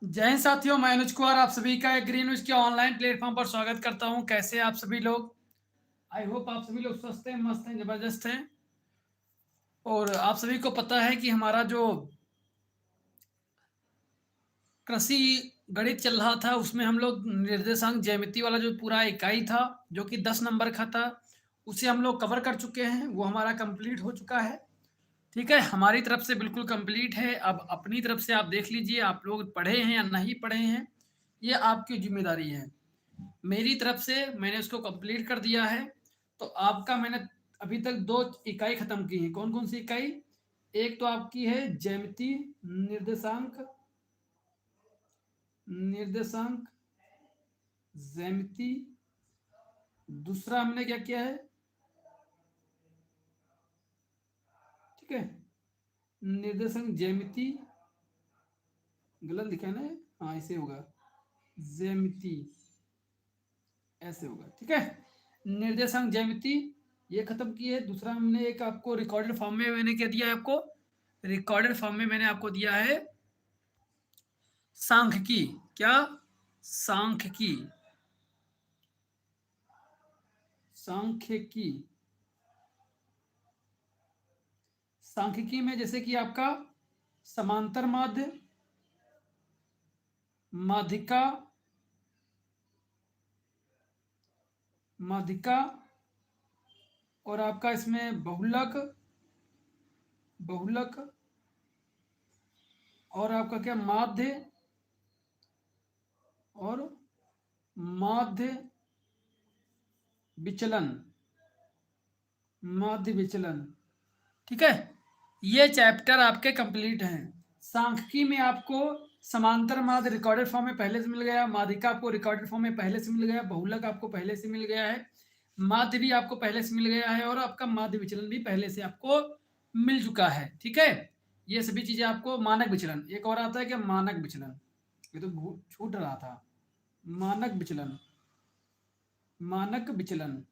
जय हिंद साथियों, मैं अनुज कुमार आप सभी का एक ग्रीन न्यूज के ऑनलाइन प्लेटफॉर्म पर स्वागत करता हूं। कैसे हैं आप सभी लोग? आई होप आप सभी लोग स्वस्थ हैं, मस्त हैं, जबरदस्त हैं। और आप सभी को पता है कि हमारा जो कृषि गणित चल रहा था उसमें हम लोग निर्देशांक ज्यामिति वाला जो पूरा इकाई था जो कि 10 नंबर का था, उसे हम लोग कवर कर चुके हैं। वो हमारा कंप्लीट हो चुका है। ठीक है, हमारी तरफ से बिल्कुल कंप्लीट है। अब अपनी तरफ से आप देख लीजिए, आप लोग पढ़े हैं या नहीं पढ़े हैं, ये आपकी जिम्मेदारी है। मेरी तरफ से मैंने उसको कंप्लीट कर दिया है। तो आपका मैंने अभी तक 2 इकाई खत्म की है। कौन कौन सी इकाई? एक तो आपकी है ज्यामिति निर्देशांक, निर्देशांक ज्यामिति। दूसरा हमने क्या किया है? ठीक है, निर्देशांक ज्यामिति, गलत लिखा है ना? हाँ, ऐसे होगा, ज्यामिति ऐसे होगा। ठीक है, निर्देशांक ज्यामिति ये खत्म की है। दूसरा हमने एक आपको रिकॉर्डेड फॉर्म में मैंने क्या दिया है आपको? रिकॉर्डेड फॉर्म में मैंने आपको दिया है सांख्यिकी। क्या? सांख्यिकी, सांख्यिकी। सांख्यिकी में जैसे कि आपका समांतर माध्य, माध्यिका, माध्यिका, और आपका इसमें बहुलक, बहुलक, और आपका क्या माध्य, और माध्य विचलन, माध्य विचलन। ठीक है, ये चैप्टर आपके कंप्लीट हैं। सांख्यिकी में आपको समांतर माध्य रिकॉर्डेड फॉर्म में पहले से मिल गया, माध्यिका आपको रिकॉर्डेड फॉर्म में पहले से मिल गया, बहुलक आपको पहले से मिल गया है, माध्य भी आपको पहले से मिल गया है, और आपका माध्य विचलन भी पहले से आपको मिल चुका है। ठीक है, ये सभी चीजें आपको, मानक विचलन एक और आता है क्या? मानक विचलन, ये तो छूट रहा था। मानक विचलन, मानक विचलन,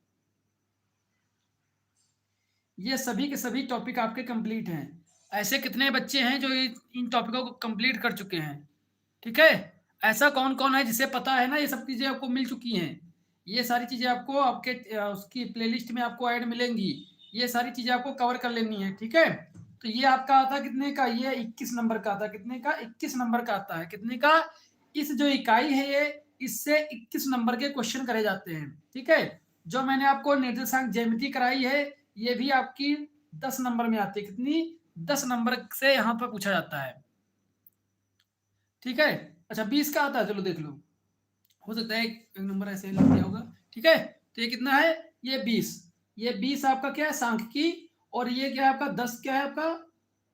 ये सभी के सभी टॉपिक आपके कंप्लीट हैं। ऐसे कितने बच्चे हैं जो इन टॉपिकों को कंप्लीट कर चुके हैं? ठीक है, ऐसा कौन कौन है जिसे पता है ना ये सब चीजें आपको मिल चुकी हैं? ये सारी चीजें आपको आपके उसकी प्लेलिस्ट में आपको ऐड मिलेंगी। ये सारी चीजें आपको कवर कर लेनी है। ठीक है, तो ये आपका आता कितने का? ये 21 नंबर का आता। कितने का? 21 नंबर का आता है। कितने का? इस जो इकाई है ये, इससे 21 नंबर के क्वेश्चन करे जाते हैं। ठीक है, जो मैंने आपको निर्देशांक ज्यामिति कराई है ये भी आपकी 10 नंबर में आती है। कितनी? 10 नंबर से यहाँ पर पूछा जाता है। ठीक है, अच्छा 20 का आता है, चलो देख लो, हो सकता है एक नंबर ऐसे लग गया होगा। ठीक है, तो ये कितना है? ये 20। ये 20 आपका क्या है? सांख्यिकी। और ये क्या है आपका? 10 क्या है आपका?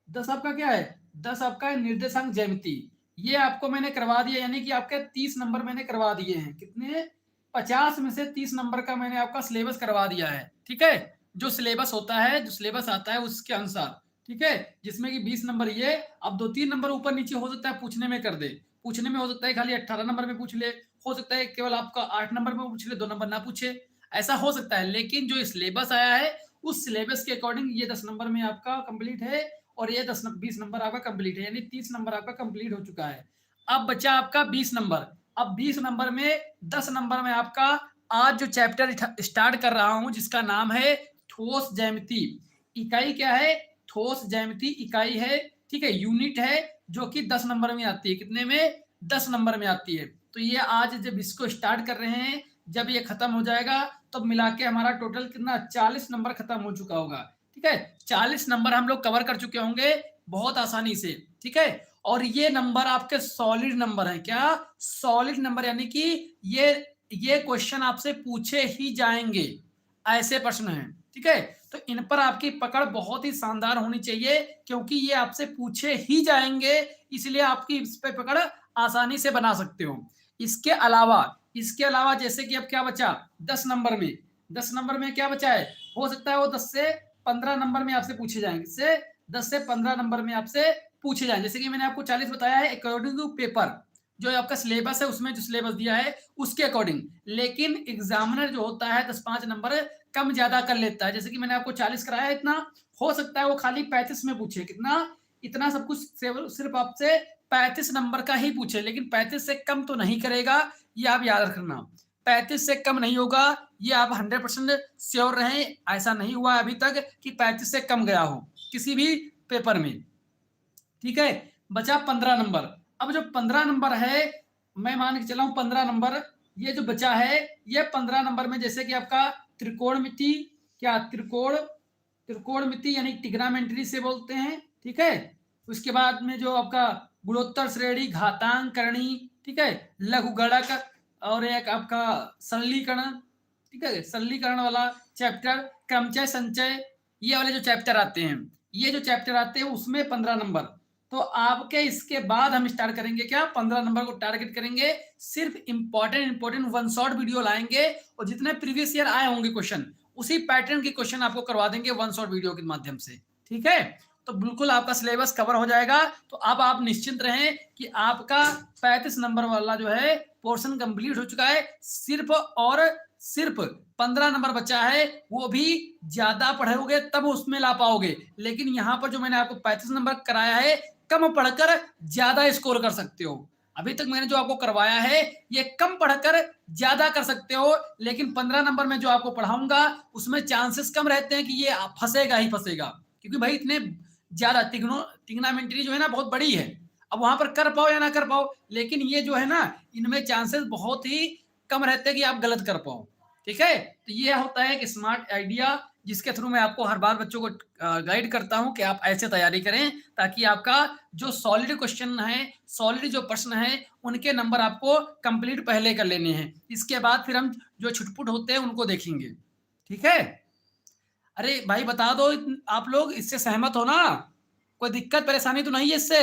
10 आपका क्या है? 10 आपका है निर्देशांक ज्यामिति। ये आपको मैंने करवा दिया, यानी कि आपके 30 नंबर मैंने करवा दिए हैं। कितने? 50 में से 30 नंबर का मैंने आपका सिलेबस करवा दिया है। ठीक है, जो सिलेबस होता है, जो सिलेबस आता है उसके अनुसार। ठीक है, जिसमें कि 20 नंबर ये, अब 2-3 नंबर ऊपर नीचे हो सकता है पूछने में कर दे। पूछने में हो सकता है खाली 18 नंबर में पूछ ले, हो सकता है केवल आपका 8 नंबर में पूछ ले, 2 नंबर ना पूछे, ऐसा हो सकता है। लेकिन जो सिलेबस आया है उस सिलेबस के अकॉर्डिंग ये 10 नंबर में आपका कंप्लीट है, और ये 20 नंबर आपका कंप्लीट है, यानी 30 नंबर आपका कंप्लीट हो चुका है। अब बचा आपका 20 नंबर। अब 20 नंबर में 10 नंबर में आपका आज जो चैप्टर स्टार्ट कर रहा हूं जिसका नाम है ठोस ज्यामिति। इकाई क्या है? ठोस ज्यामिति इकाई है। ठीक है, यूनिट है, जो कि 10 नंबर में आती है। कितने में? 10 नंबर में आती है। तो ये आज जब इसको स्टार्ट कर रहे हैं, जब ये खत्म हो जाएगा तो मिला के हमारा टोटल कितना? 40 नंबर खत्म हो चुका होगा। ठीक है, 40 नंबर हम लोग कवर कर चुके होंगे बहुत आसानी से। ठीक है, और ये नंबर आपके सॉलिड नंबर है। क्या? सॉलिड नंबर, यानी कि ये क्वेश्चन आपसे पूछे ही जाएंगे, ऐसे प्रश्न हैं। ठीक है, तो इन पर आपकी पकड़ बहुत ही शानदार होनी चाहिए, क्योंकि ये आपसे पूछे ही जाएंगे, इसलिए आपकी इस पे पकड़ आसानी से बना सकते हो। इसके अलावा जैसे कि अब क्या बचा 10 नंबर में? 10 नंबर में क्या बचा है? हो सकता है वो 10 से 15 नंबर में आपसे पूछे जाएंगे, से 10 से 15 नंबर में आपसे पूछे जाएंगे। जैसे कि मैंने आपको 40 बताया है अकॉर्डिंग टू पेपर, जो आपका सिलेबस है उसमें जो सिलेबस दिया है उसके अकॉर्डिंग। लेकिन एग्जामिनर जो होता है 10-5 नंबर कम ज्यादा कर लेता है। जैसे कि मैंने आपको 40 कराया है, इतना हो सकता है वो खाली 35 में पूछे। कितना? इतना सब कुछ सिर्फ आपसे 35 नंबर का ही पूछे, लेकिन 35 से कम तो नहीं करेगा, ये आप याद रखना। 35 से कम नहीं होगा, ये आप 100% श्योर रहें। ऐसा नहीं हुआ अभी तक कि 35 से कम गया हो किसी भी पेपर में, ठीक है। बचा 15 नंबर। अब जो 15 नंबर है, मैं मान के चला हूं 15 नंबर, ये जो बचा है, ये 15 नंबर में जैसे कि आपका त्रिकोणमिति, क्या त्रिकोणमिति यानी ट्रिग्नोमेट्री से बोलते हैं, ठीक है। उसके बाद में जो आपका गुणोत्तर श्रेणी, घातांक करणी, ठीक है, लघुगणक, और एक आपका सरलीकरण, ठीक है, सरलीकरण वाला चैप्टर, क्रमचय संचय, ये वाले जो चैप्टर आते हैं, ये जो चैप्टर आते हैं उसमें 15 नंबर। तो आपके इसके बाद हम स्टार्ट करेंगे क्या, 15 नंबर को टारगेट करेंगे, सिर्फ इंपॉर्टेंट वन शॉट वीडियो लाएंगे, और जितने प्रीवियस ईयर आए होंगे क्वेश्चन, उसी पैटर्न के क्वेश्चन आपको करवा देंगे वन शॉट वीडियो के माध्यम से, ठीक है। तो बिल्कुल आपका सिलेबस कवर हो जाएगा। तो अब आप निश्चिंत रहें कि आपका 35 नंबर वाला जो है पोर्शन कंप्लीट हो चुका है, सिर्फ और सिर्फ 15 नंबर बचा है, वो भी ज्यादा पढ़ोगे तब उसमें ला पाओगे। लेकिन यहाँ पर जो मैंने आपको 35 नंबर कराया है, कम पढ़कर ज्यादा स्कोर कर सकते हो। अभी तक मैंने जो आपको करवाया है, ये कम पढ़कर ज्यादा कर सकते हो, लेकिन 15 नंबर में जो आपको पढ़ाऊंगा उसमें चांसेस कम रहते हैं कि ये फंसेगा ही फंसेगा, क्योंकि भाई इतने ज्यादा ट्रिग्नोमेट्री जो है ना बहुत बड़ी है। अब वहां पर कर पाओ या ना कर पाओ, लेकिन ये जो है ना, इनमें चांसेस बहुत ही कम रहते हैं कि आप गलत कर पाओ, ठीक है। तो ये होता है एक स्मार्ट आइडिया, जिसके थ्रू मैं आपको हर बार बच्चों को गाइड करता हूं कि आप ऐसे तैयारी करें, ताकि आपका जो सॉलिड क्वेश्चन है, सॉलिड जो प्रश्न है, उनके नंबर आपको कंप्लीट पहले कर लेने हैं। इसके बाद फिर हम जो छुटपुट होते हैं उनको देखेंगे, ठीक है। अरे भाई बता दो, आप लोग इससे सहमत हो ना, कोई दिक्कत परेशानी तो नहीं है इससे?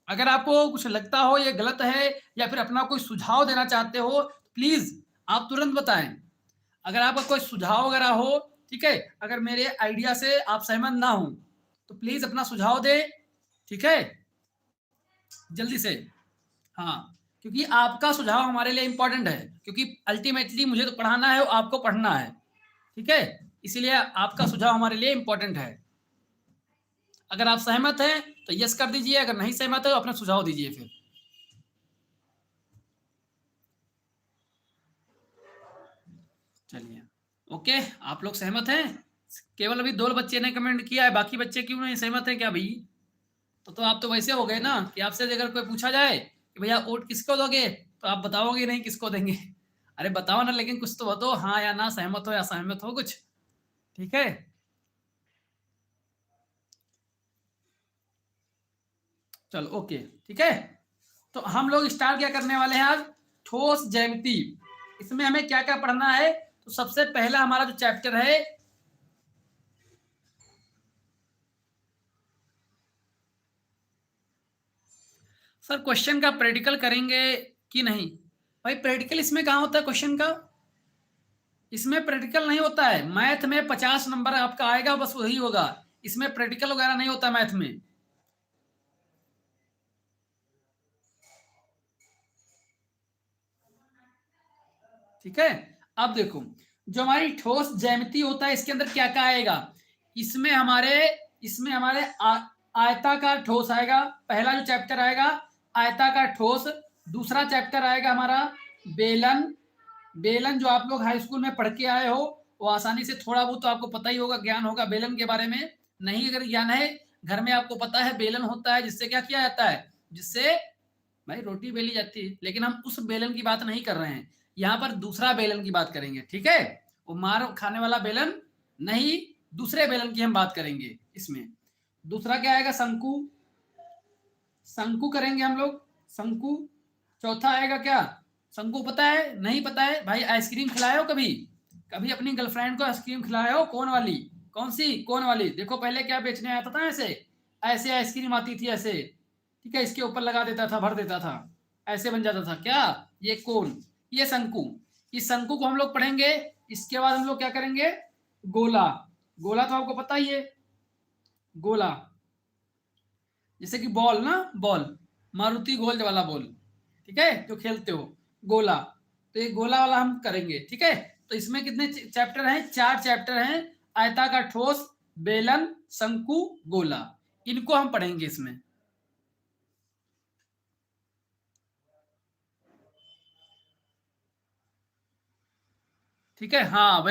अगर आपको कुछ लगता हो ये गलत है, या फिर अपना कोई सुझाव देना चाहते हो, प्लीज आप तुरंत बताएं। अगर आपका कोई सुझाव वगैरह हो, ठीक है, अगर मेरे आइडिया से आप सहमत ना हो तो प्लीज अपना सुझाव दे, ठीक है, जल्दी से। हाँ, क्योंकि आपका सुझाव हमारे लिए इंपॉर्टेंट है, क्योंकि अल्टीमेटली मुझे तो पढ़ाना है और आपको पढ़ना है, ठीक है। इसीलिए आपका सुझाव हमारे लिए इंपॉर्टेंट है। अगर आप सहमत हैं तो यस कर दीजिए, अगर नहीं सहमत है तो अपना सुझाव दीजिए फिर। चलिए, ओके, आप लोग सहमत हैं? केवल अभी 2 बच्चे ने कमेंट किया है, बाकी बच्चे क्यों नहीं सहमत हैं क्या भाई? तो आप तो वैसे हो गए ना कि आपसे अगर कोई पूछा जाए कि भैया वोट किसको दोगे, तो आप बताओगे नहीं किसको देंगे। अरे बताओ ना, लेकिन कुछ तो बताओ, हाँ या ना, सहमत हो या असहमत हो कुछ, ठीक है। चलो ओके, ठीक है। तो हम लोग स्टार्ट क्या करने वाले हैं आज, ठोस ज्यामिति। इसमें हमें क्या क्या पढ़ना है, तो सबसे पहला हमारा जो चैप्टर है, सर क्वेश्चन का प्रैक्टिकल करेंगे कि नहीं? भाई प्रैक्टिकल इसमें कहाँ होता है क्वेश्चन का? इसमें प्रैक्टिकल नहीं होता है। मैथ में 50 नंबर आपका आएगा, बस वही होगा। इसमें प्रैक्टिकल वगैरह नहीं होता मैथ में, ठीक है। अब देखो, जो हमारी ठोस ज्यामिति होता है, इसके अंदर क्या क्या आएगा? इसमें हमारे आयताकार ठोस आएगा, पहला जो चैप्टर आएगा आयताकार ठोस। दूसरा चैप्टर आएगा हमारा बेलन। बेलन जो आप लोग हाई स्कूल में पढ़ के आए हो, वो आसानी से थोड़ा बहुत तो आपको पता ही होगा, ज्ञान होगा बेलन के बारे में। नहीं अगर ज्ञान है, घर में आपको पता है बेलन होता है जिससे क्या किया जाता है, जिससे भाई रोटी बेली जाती है। लेकिन हम उस बेलन की बात नहीं कर रहे हैं, यहाँ पर दूसरा बेलन की बात करेंगे, ठीक है। वो मार खाने वाला बेलन नहीं, दूसरे बेलन की हम बात करेंगे इसमें। दूसरा क्या आएगा, शंकु। शंकु करेंगे हम लोग, शंकु। चौथा आएगा क्या, शंकु पता है नहीं पता है भाई? आइसक्रीम खिलाए हो कभी? कभी अपनी गर्लफ्रेंड को आइसक्रीम खिलाए हो? कौन वाली? कौन सी? कौन वाली? देखो पहले क्या बेचने आता था, ऐसे ऐसे आइसक्रीम आती थी ऐसे, ठीक है, इसके ऊपर लगा देता था, भर देता था, ऐसे बन जाता था क्या? ये कोन, ये शंकु। इस शंकु को हम लोग पढ़ेंगे। इसके बाद हम लोग क्या करेंगे, गोला। गोला तो आपको पता ही है, गोला जैसे कि बॉल ना, बॉल, मारुति गोल्ड वाला बॉल, ठीक है, जो खेलते हो, गोला। तो ये गोला वाला हम करेंगे, ठीक है। तो इसमें कितने चैप्टर हैं? 4 चैप्टर हैं, आयताकार ठोस, बेलन, शंकु, गोला। इनको हम पढ़ेंगे इसमें, ठीक है, हाँ,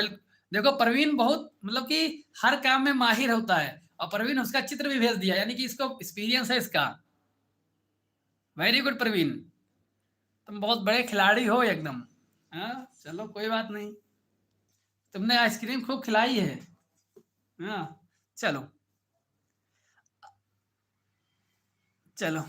देखो प्रवीण बहुत मतलब कि हर काम में माहिर होता है और प्रवीण उसका चित्र भी भेज दिया, यानी कि इसको एक्सपीरियंस है इसका। वेरी गुड प्रवीण, तुम बहुत बड़े खिलाड़ी हो एकदम। हाँ, चलो कोई बात नहीं, तुमने आइसक्रीम खूब खिलाई है। हाँ, चलो चलो,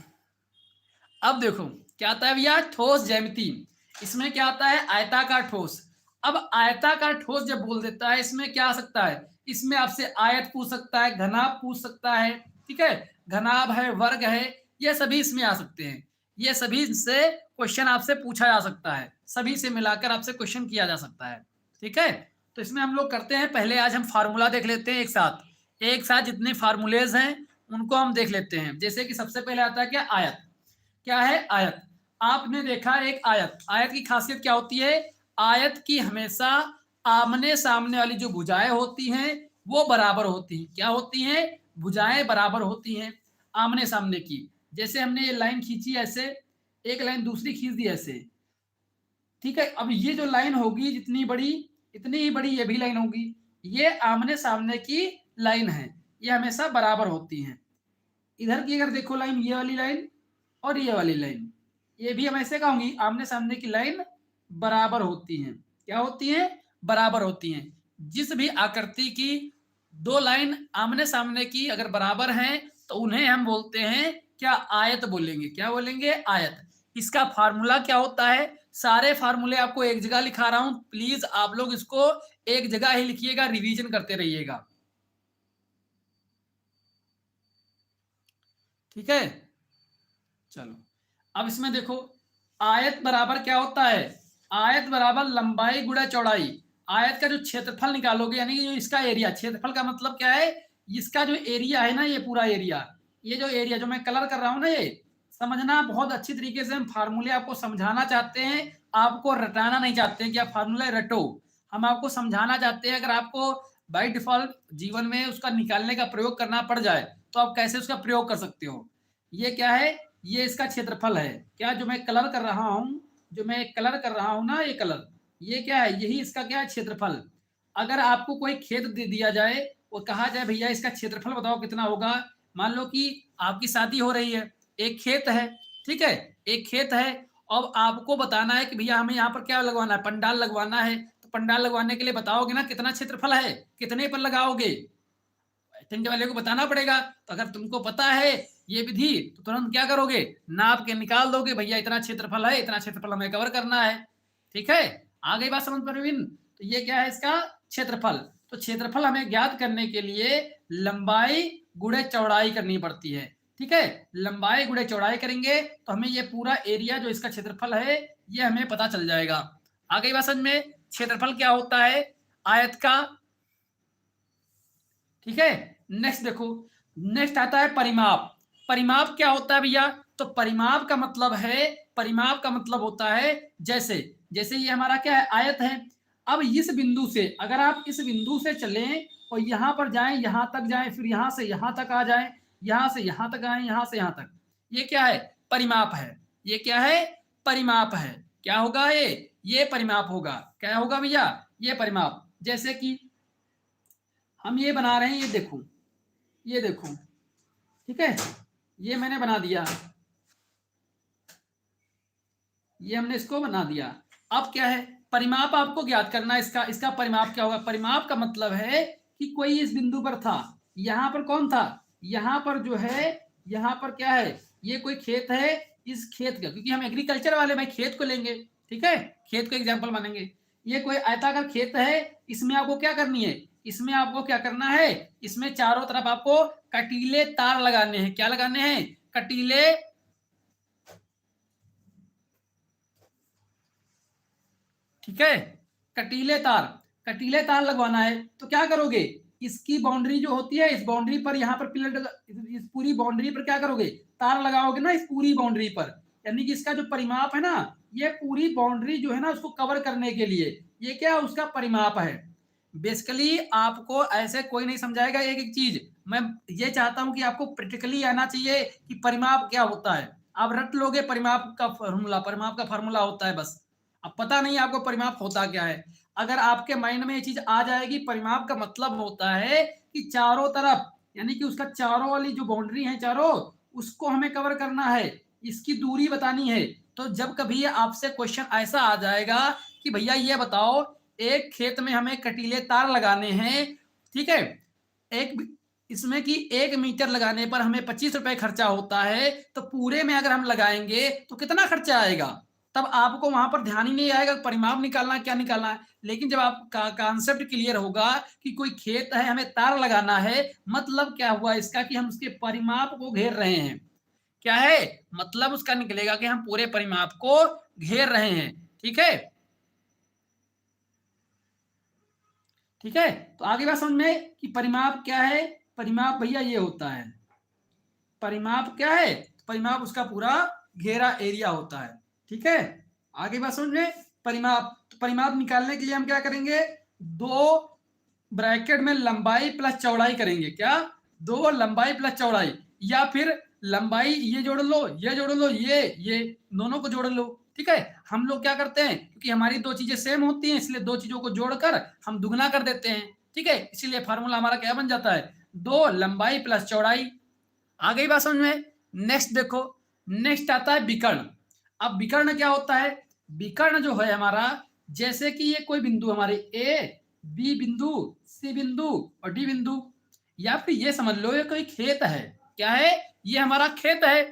अब देखो क्या आता है भैया, ठोस ज्यामिति। इसमें क्या आता है, आयताकार ठोस। अब आयताकार ठोस जब बोल देता है, इसमें क्या आ सकता है, इसमें आपसे आयत पूछ सकता है, घनाभ पूछ सकता है, ठीक है, घनाभ है, वर्ग है, ये सभी इसमें आ सकते हैं। ये सभी से क्वेश्चन आपसे पूछा जा सकता है, सभी से मिलाकर आपसे क्वेश्चन किया जा सकता है, ठीक है। तो इसमें हम लोग करते हैं, पहले आज हम फार्मूला देख लेते हैं एक साथ जितने फार्मूलेज हैं उनको हम देख लेते हैं। जैसे कि सबसे पहले आता है क्या, आयत। क्या है, आयत। आपने देखा एक आयत, आयत की खासियत क्या होती है, आयत की हमेशा आमने सामने वाली जो भुजाएं होती हैं वो बराबर होती हैं। क्या होती हैं, भुजाएं बराबर होती हैं आमने सामने की। जैसे हमने ये लाइन खींची ऐसे, एक लाइन दूसरी खींच दी ऐसे, ठीक है। अब ये जो लाइन होगी जितनी बड़ी, इतनी ही बड़ी ये भी लाइन होगी। ये आमने सामने की लाइन है, ये हमेशा बराबर होती हैं। इधर की अगर देखो लाइन, ये वाली लाइन और ये वाली लाइन, ये भी हम ऐसे कहूंगी, आमने सामने की लाइन बराबर होती हैं। क्या होती हैं, बराबर होती हैं। जिस भी आकृति की दो लाइन आमने सामने की अगर बराबर हैं तो उन्हें हम बोलते हैं क्या, आयत बोलेंगे। क्या बोलेंगे, आयत। इसका फार्मूला क्या होता है, सारे फार्मूले आपको एक जगह लिखा रहा हूं, प्लीज आप लोग इसको एक जगह ही लिखिएगा, रिवीजन करते रहिएगा, ठीक है। चलो, अब इसमें देखो, आयत बराबर क्या होता है, आयत बराबर लंबाई गुणा चौड़ाई। आयत का जो क्षेत्रफल निकालोगे, यानी कि जो इसका एरिया, क्षेत्रफल का मतलब क्या है, इसका जो एरिया है ना, ये पूरा एरिया, ये जो एरिया जो मैं कलर कर रहा हूं ना, ये समझना बहुत अच्छी तरीके से। हम फार्मूले आपको समझाना चाहते हैं, आपको रटाना नहीं चाहते हैं कि आप फार्मूला रटो। हम आपको समझाना चाहते हैं, अगर आपको बाई डिफॉल्ट जीवन में उसका निकालने का प्रयोग करना पड़ जाए तो आप कैसे उसका प्रयोग कर सकते हो। ये क्या है, ये इसका क्षेत्रफल है। क्या, जो मैं कलर कर रहा हूं, जो मैं कलर कर रहा हूं ना, ये कलर, ये क्या है, यही इसका क्या है, क्षेत्रफल। अगर आपको कोई खेत दे दिया जाए और कहा जाए भैया इसका क्षेत्रफल बताओ कितना होगा, मान लो कि आपकी शादी हो रही है, एक खेत है, ठीक है, एक खेत है। अब आपको बताना है कि भैया हमें यहाँ पर क्या लगवाना है, पंडाल लगवाना है। तो पंडाल लगवाने के लिए बताओगे ना कितना क्षेत्रफल है, कितने पर लगाओगे, टेंट वाले को बताना पड़ेगा। तो अगर तुमको पता है ये विधि, तो तुरंत क्या करोगे, नाप के निकाल दोगे, भैया इतना क्षेत्रफल है, इतना क्षेत्रफल हमें कवर करना है, ठीक है। आ गई बात समझ प्रवीण, तो ये क्या है, इसका क्षेत्रफल। तो क्षेत्रफल हमें ज्ञात करने के लिए लंबाई गुणे चौड़ाई करनी पड़ती है, ठीक है। लंबाई गुणे चौड़ाई करेंगे तो हमें ये पूरा एरिया जो इसका क्षेत्रफल है ये हमें पता चल जाएगा। आ गई बात समझ में, क्षेत्रफल क्या होता है आयत का, ठीक है। नेक्स्ट देखो, नेक्स्ट आता है परिमाप। परिमाप क्या होता है भैया, तो परिमाप का मतलब है, परिमाप का मतलब होता है, जैसे जैसे ये हमारा क्या है, आयत है। अब इस बिंदु से, अगर आप इस बिंदु से चलें और यहां पर जाएं, यहां तक जाएं, फिर यहां से यहां तक आ जाएं, यहां से यहां तक आए, यहां से यहां तक, ये क्या है, परिमाप है। ये क्या है, परिमाप है। क्या होगा ये परिमाप होगा। क्या होगा भैया, ये परिमाप। जैसे कि हम ये बना रहे हैं, ये देखो, ये देखो, ठीक है, ये मैंने बना दिया, ये हमने इसको बना दिया। अब क्या है, परिमाप आपको ज्ञात करना है इसका। इसका परिमाप क्या होगा, परिमाप का मतलब है कि कोई इस बिंदु पर था, यहां पर कौन था, यहां पर जो है, यहां पर क्या है, ये कोई खेत है, इस खेत का, क्योंकि हम एग्रीकल्चर वाले भाई खेत को लेंगे, ठीक है, खेत को एग्जाम्पल मानेंगे। ये कोई आयताकार खेत है, इसमें आपको क्या करनी है, इसमें आपको क्या करना है, इसमें चारों तरफ आपको कटीले तार लगाने हैं। क्या लगाने हैं, कटीले, ठीक है, कटीले तार, कटीले तार लगवाना है। तो क्या करोगे, इसकी बाउंड्री जो होती है, इस बाउंड्री पर, यहाँ पर पिलर, इस पूरी बाउंड्री पर क्या करोगे, तार लगाओगे ना, इस पूरी बाउंड्री पर। यानी कि इसका जो परिमाप है ना, ये पूरी बाउंड्री जो है ना उसको कवर करने के लिए, ये क्या उसका परिमाप है। बेसिकली आपको ऐसे कोई नहीं समझाएगा एक एक चीज, मैं ये चाहता हूं कि आपको प्रैक्टिकली आना चाहिए कि परिमाप क्या होता है। आप रट लोगे परिमाप का फॉर्मूला, परिमाप का फॉर्मूला होता है बस, अब पता नहीं आपको परिमाप होता क्या है। अगर आपके माइंड में ये चीज आ जाएगी, परिमाप का मतलब होता है कि चारों तरफ, यानी कि उसका चारों वाली जो बाउंड्री है चारों, उसको हमें कवर करना है, इसकी दूरी बतानी है। तो जब कभी आपसे क्वेश्चन ऐसा आ जाएगा कि भैया ये बताओ, एक खेत में हमें कटीले तार लगाने हैं, ठीक है, एक इसमें कि 1 मीटर लगाने पर हमें 25 रुपए खर्चा होता है, तो पूरे में अगर हम लगाएंगे तो कितना खर्चा आएगा, तब आपको वहां पर ध्यान ही नहीं आएगा परिमाप निकालना है, क्या निकालना है। लेकिन जब आपका कॉन्सेप्ट क्लियर होगा कि कोई खेत है, हमें तार लगाना है, मतलब क्या हुआ इसका कि हम उसके परिमाप को घेर रहे हैं, क्या है मतलब उसका निकलेगा कि हम पूरे परिमाप को घेर रहे हैं। ठीक है, ठीक है, तो आगे बात समझ में कि परिमाप क्या है। परिमाप भैया ये होता है, परिमाप क्या है, परिमाप उसका पूरा घेरा एरिया होता है। ठीक है, आगे बात समझ में। परिमाप, तो परिमाप निकालने के लिए हम क्या करेंगे, दो ब्रैकेट में लंबाई प्लस चौड़ाई करेंगे, क्या, दो लंबाई प्लस चौड़ाई, या फिर लंबाई ये जोड़ लो, ये जोड़ लो, ये दोनों को जोड़ लो। ठीक है, हम लोग क्या करते हैं, क्योंकि हमारी दो चीजें सेम होती हैं, इसलिए दो चीजों को जोड़कर हम दुगना कर देते हैं। ठीक है, इसीलिए फार्मूला हमारा क्या बन जाता है, दो लंबाई प्लस चौड़ाई। आ गई बात समझ में। नेक्स्ट देखो, नेक्स्ट आता है विकर्ण। अब विकर्ण क्या होता है, विकर्ण जो है हमारा, जैसे कि ये कोई बिंदु हमारे ए बी बिंदु, सी बिंदु और डी बिंदु, या फिर ये समझ लो ये कोई खेत है, क्या है, ये हमारा खेत है।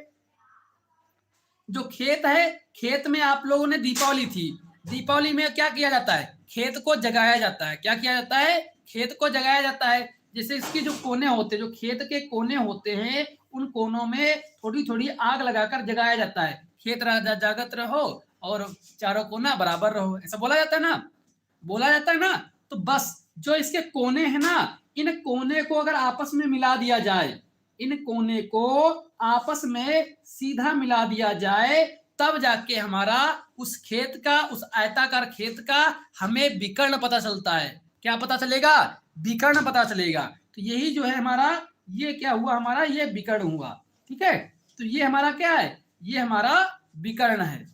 जो खेत है, खेत में आप लोगों ने दीपावली थी, दीपावली में क्या किया जाता है, खेत को जगाया जाता है, क्या किया जाता है, खेत को जगाया जाता है। जैसे इसके जो कोने होते हैं, जो खेत के कोने होते हैं, उन कोनों में थोड़ी थोड़ी आग लगाकर जगाया जाता है, खेत राजा जागत रहो और चारों कोना बराबर रहो, ऐसा बोला जाता है ना, बोला जाता है ना। तो बस जो इसके कोने हैं ना, इन कोने को अगर आपस में मिला दिया जाए, इन कोने को आपस में सीधा मिला दिया जाए, तब जाके हमारा उस खेत का, उस आयताकार खेत का हमें विकर्ण पता चलता है। क्या पता चलेगा, विकर्ण पता चलेगा। तो यही जो है हमारा, ये क्या हुआ हमारा, ये विकर्ण हुआ। ठीक है, तो ये हमारा क्या है, ये हमारा विकर्ण है।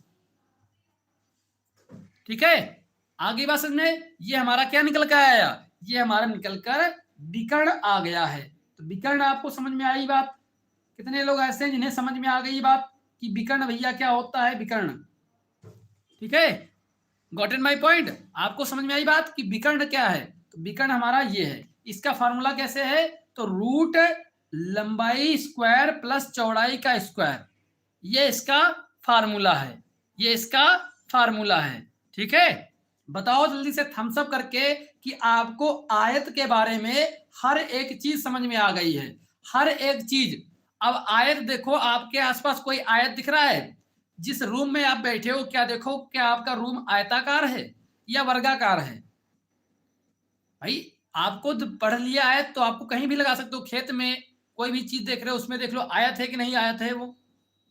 ठीक है, आगे बात समझ में, ये हमारा क्या निकल कर आया, ये हमारा निकल कर विकर्ण आ गया है। तो विकर्ण आपको समझ में आई बात, कितने लोग ऐसे हैं जिन्हें समझ में आ गई बात कि विकर्ण भैया क्या होता है, विकर्ण। ठीक है, गॉट इन माय पॉइंट, आपको समझ में आई बात कि विकर्ण क्या है। तो विकर्ण हमारा ये है, इसका फार्मूला कैसे है, तो रूट लंबाई स्क्वायर प्लस चौड़ाई का स्क्वायर, ये इसका फार्मूला है, ये इसका फार्मूला है। ठीक है, बताओ जल्दी से थम्स अप करके कि आपको आयत के बारे में हर एक चीज समझ में आ गई है, हर एक चीज। अब आयत देखो, आपके आसपास कोई आयत दिख रहा है, जिस रूम में आप बैठे हो, क्या देखो, क्या आपका रूम आयताकार है या वर्गाकार है। भाई आपको पढ़ लिया आयत तो आपको कहीं भी लगा सकते हो, खेत में कोई भी चीज देख रहे हो उसमें देख लो आयत है कि नहीं आयत है वो।